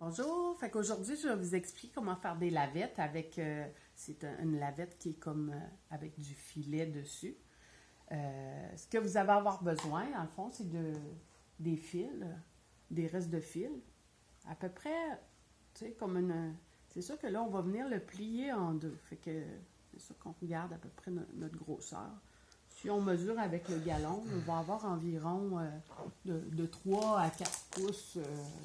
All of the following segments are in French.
Bonjour, fait qu'aujourd'hui, je vais vous expliquer comment faire des lavettes avec, une lavette qui est comme avec du filet dessus. Ce que vous allez avoir besoin, dans le fond, c'est des fils, des restes de fils, à peu près, tu sais, comme une... C'est sûr que là, on va venir le plier en deux, fait que c'est sûr qu'on regarde à peu près notre grosseur. Si on mesure avec le gallon, on va avoir environ de 3 à 4 pouces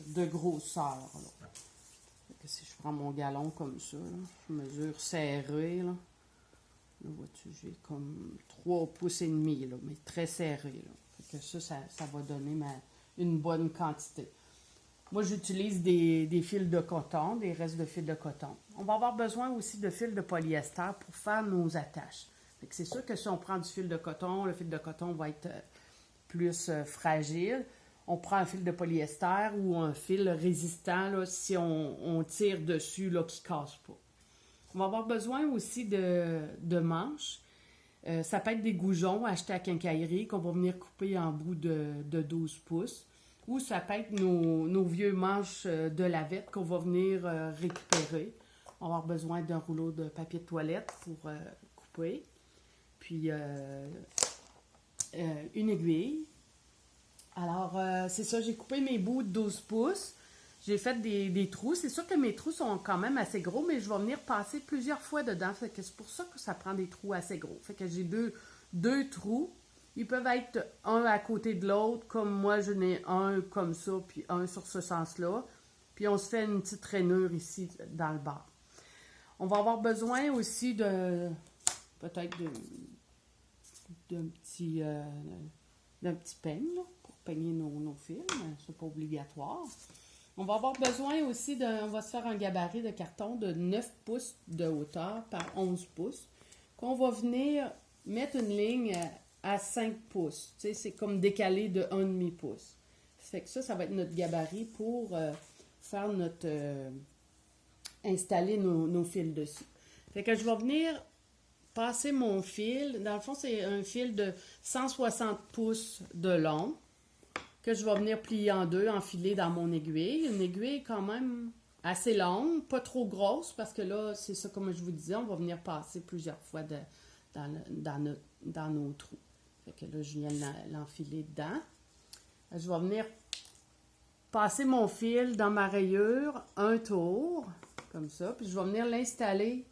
de grosseur, là. Fait que si je prends mon gallon comme ça, là, je mesure serré, là. Là, vois-tu, j'ai comme 3 pouces et demi, là, mais très serré, là. Fait que ça va donner une bonne quantité. Moi, j'utilise des fils de coton, des restes de fils de coton. On va avoir besoin aussi de fils de polyester pour faire nos attaches. Fait que c'est sûr que si on prend du fil de coton, le fil de coton va être plus fragile. On prend un fil de polyester ou un fil résistant là, si on tire dessus, là, qui ne casse pas. On va avoir besoin aussi de manches. Ça peut être des goujons achetés à quincaillerie qu'on va venir couper en bout de 12 pouces. Ou ça peut être nos vieux manches de lavette qu'on va venir récupérer. On va avoir besoin d'un rouleau de papier de toilette pour couper. Puis une aiguille. Alors, c'est ça, j'ai coupé mes bouts de 12 pouces. J'ai fait des trous. C'est sûr que mes trous sont quand même assez gros, mais je vais venir passer plusieurs fois dedans. Fait que c'est pour ça que ça prend des trous assez gros. Fait que j'ai deux trous. Ils peuvent être un à côté de l'autre, comme moi, j'en ai un comme ça, puis un sur ce sens-là. Puis on se fait une petite rainure ici, dans le bas. On va avoir besoin aussi peut-être d'un petit peigne, là, pour peigner nos fils, mais c'est pas obligatoire. On va avoir besoin aussi on va se faire un gabarit de carton de 9 pouces de hauteur par 11 pouces, qu'on va venir mettre une ligne à 5 pouces. Tu sais, c'est comme décalé de 1,5 pouce. Ça fait que ça va être notre gabarit pour faire installer nos fils dessus. Fait que je vais venir passer mon fil. Dans le fond, c'est un fil de 160 pouces de long que je vais venir plier en deux, enfiler dans mon aiguille. Une aiguille quand même assez longue, pas trop grosse, parce que là, c'est ça, comme je vous disais, on va venir passer plusieurs fois dans nos trous. Fait que là, je viens de l'enfiler dedans. Je vais venir passer mon fil dans ma rayure, un tour, comme ça, puis je vais venir l'installer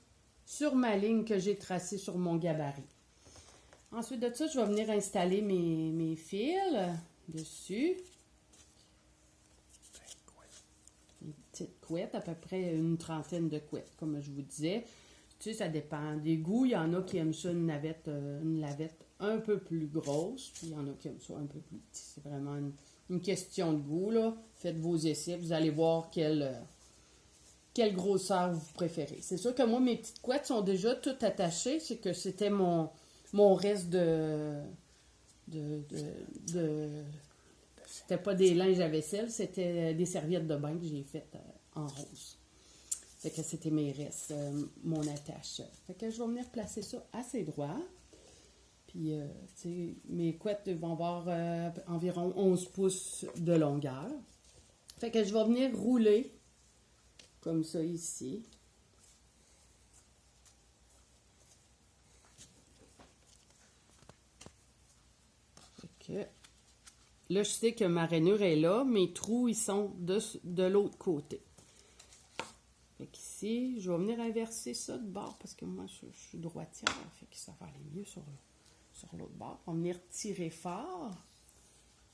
sur ma ligne que j'ai tracée sur mon gabarit. Ensuite de ça, je vais venir installer mes fils dessus. Une petite couette, à peu près une trentaine de couettes, comme je vous disais. Tu sais, ça dépend des goûts. Il y en a qui aiment ça, une lavette un peu plus grosse, puis il y en a qui aiment ça un peu plus petit. C'est vraiment une question de goût, là. Faites vos essais, vous allez voir quelle grosseur vous préférez. C'est sûr que moi, mes petites couettes sont déjà toutes attachées. C'est que c'était mon reste c'était pas des linges à vaisselle, c'était des serviettes de bain que j'ai faites en rose. Fait que c'était mes restes, mon attache. Fait que je vais venir placer ça assez droit. Puis, tu sais, mes couettes vont avoir environ 11 pouces de longueur. Fait que je vais venir rouler comme ça ici. Fait que là, je sais que ma rainure est là. Mes trous, ils sont de l'autre côté. Fait qu'ici, je vais venir inverser ça de bord parce que moi, je suis droitière. Fait que ça va aller mieux sur l'autre bord. On va venir tirer fort.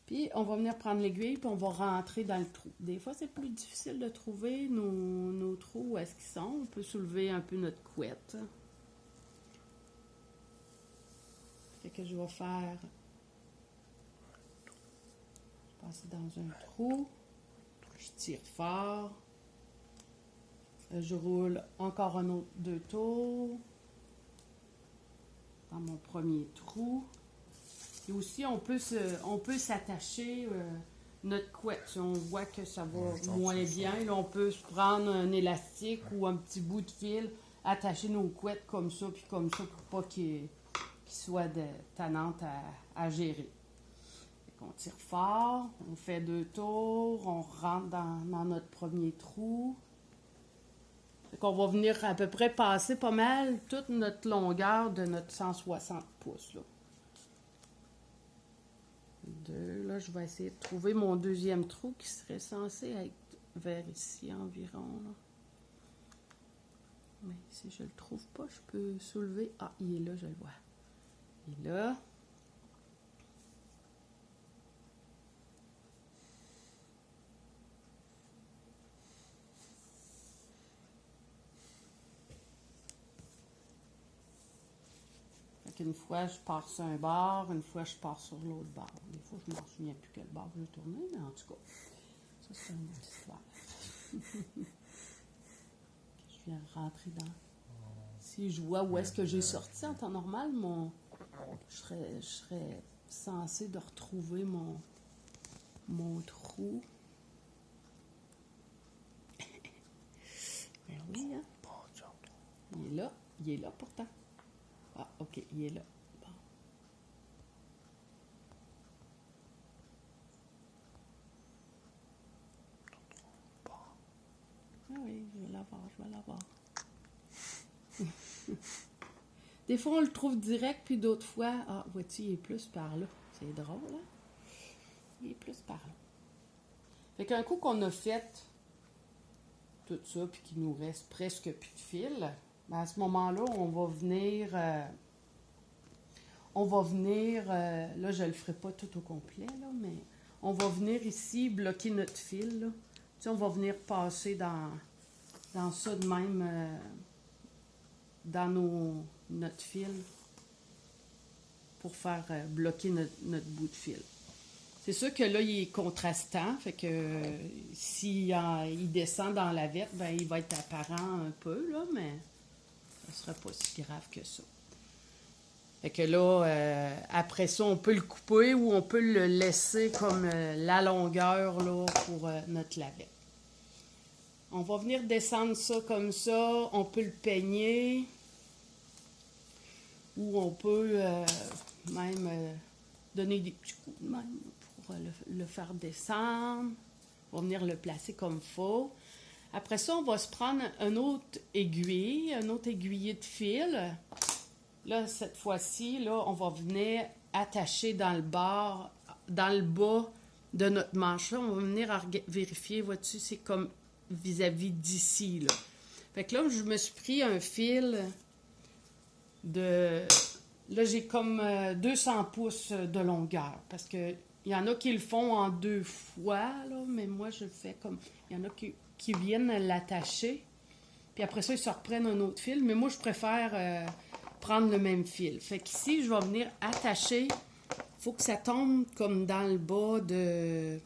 Puis, on va venir prendre l'aiguille puis on va rentrer dans le trou. Des fois, c'est plus difficile de trouver nos trous où est-ce qu'ils sont. On peut soulever un peu notre couette. Fait que je vais faire... passer dans un trou. Je tire fort. Je roule encore un autre 2 tours dans mon premier trou. Et aussi, on peut s'attacher notre couette. Si on voit que ça va moins bien, là, on peut se prendre un élastique ou un petit bout de fil, attacher nos couettes comme ça, puis comme ça, pour pas qu'ils soient tannantes à gérer. On tire fort, on fait 2 tours, on rentre dans notre premier trou. Fait qu'on va venir à peu près passer pas mal toute notre longueur de notre 160 pouces. Là. 2, là, je vais essayer de trouver mon deuxième trou qui serait censé être vers ici environ. Là. Mais si je le trouve pas, je peux soulever. Ah, il est là, je le vois. Il est là. Une fois, je pars sur un bord, une fois, je pars sur l'autre bord. Des fois, je ne m'en souviens plus quel bord j'ai tourné, mais en tout cas, ça, c'est une autre histoire. Je viens rentrer dans... Si je vois où est-ce que j'ai sorti en temps normal, je serais censé de retrouver mon trou. Ben oui, hein? Il est là pourtant. Ah, ok, il est là. Bon. Ah oui, je vais l'avoir. Des fois, on le trouve direct, puis d'autres fois, ah, vois-tu, il est plus par là. C'est drôle, hein? Il est plus par là. Fait qu'un coup qu'on a fait tout ça, puis qu'il nous reste presque plus de fil, ben à ce moment-là, on va venir, là, je le ferai pas tout au complet, là, mais on va venir ici bloquer notre fil, là. Tu sais, on va venir passer dans ça de même, dans notre fil, pour faire bloquer notre bout de fil. C'est sûr que là, il est contrastant, fait que s'il il descend dans la verte, ben il va être apparent un peu, là, mais ça sera pas si grave que ça. Fait que là, après ça, on peut le couper ou on peut le laisser comme la longueur là, pour notre lavette. On va venir descendre ça comme ça. On peut le peigner. Ou on peut même donner des petits coups de main pour le faire descendre. On va venir le placer comme il faut. Après ça, on va se prendre un autre aiguille, un autre aiguillet de fil. Là, cette fois-ci, là, on va venir attacher dans le bas de notre manche. Là, on va venir vérifier, vois-tu, c'est comme vis-à-vis d'ici, là. Fait que là, je me suis pris un fil de... Là, j'ai comme 200 pouces de longueur, parce que il y en a qui le font en 2 fois, là, mais moi, je le fais comme... Il y en a qui viennent l'attacher, puis après ça, ils se reprennent un autre fil, mais moi, je préfère prendre le même fil. Fait qu'ici, je vais venir attacher. Il faut que ça tombe comme dans le bas de...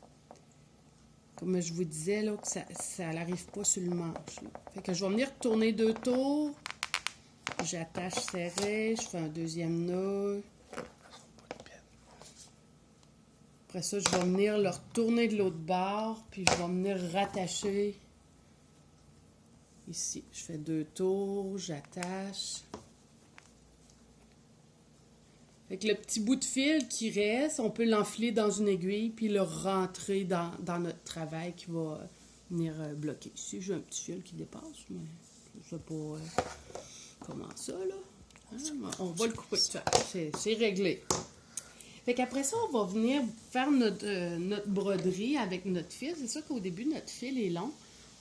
Comme je vous disais, là, que ça n'arrive pas sur le manche. Là. Fait que je vais venir tourner 2 tours. J'attache serré, je fais un deuxième nœud. Après ça, je vais venir le retourner de l'autre bord, puis je vais venir rattacher ici. Je fais 2 tours, j'attache. Fait que le petit bout de fil qui reste, on peut l'enfiler dans une aiguille, puis le rentrer dans notre travail qui va venir bloquer. Ici, j'ai un petit fil qui dépasse, mais je sais pas comment ça, là. Hein? On va le couper. C'est réglé. Fait qu'après ça, on va venir faire notre broderie avec notre fil. C'est sûr qu'au début, notre fil est long.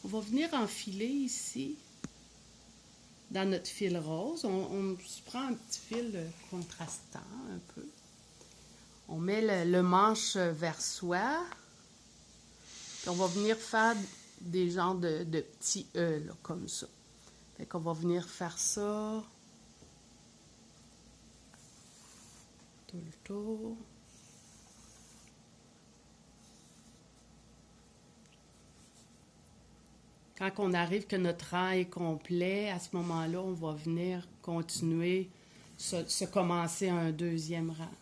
On va venir enfiler ici, dans notre fil rose. On se prend un petit fil contrastant un peu. On met le manche vers soi. Puis on va venir faire des genres de petits E, là, comme ça. Fait qu'on va venir faire ça tout le tour. Quand on arrive que notre rang est complet, à ce moment-là, on va venir continuer, se commencer un deuxième rang.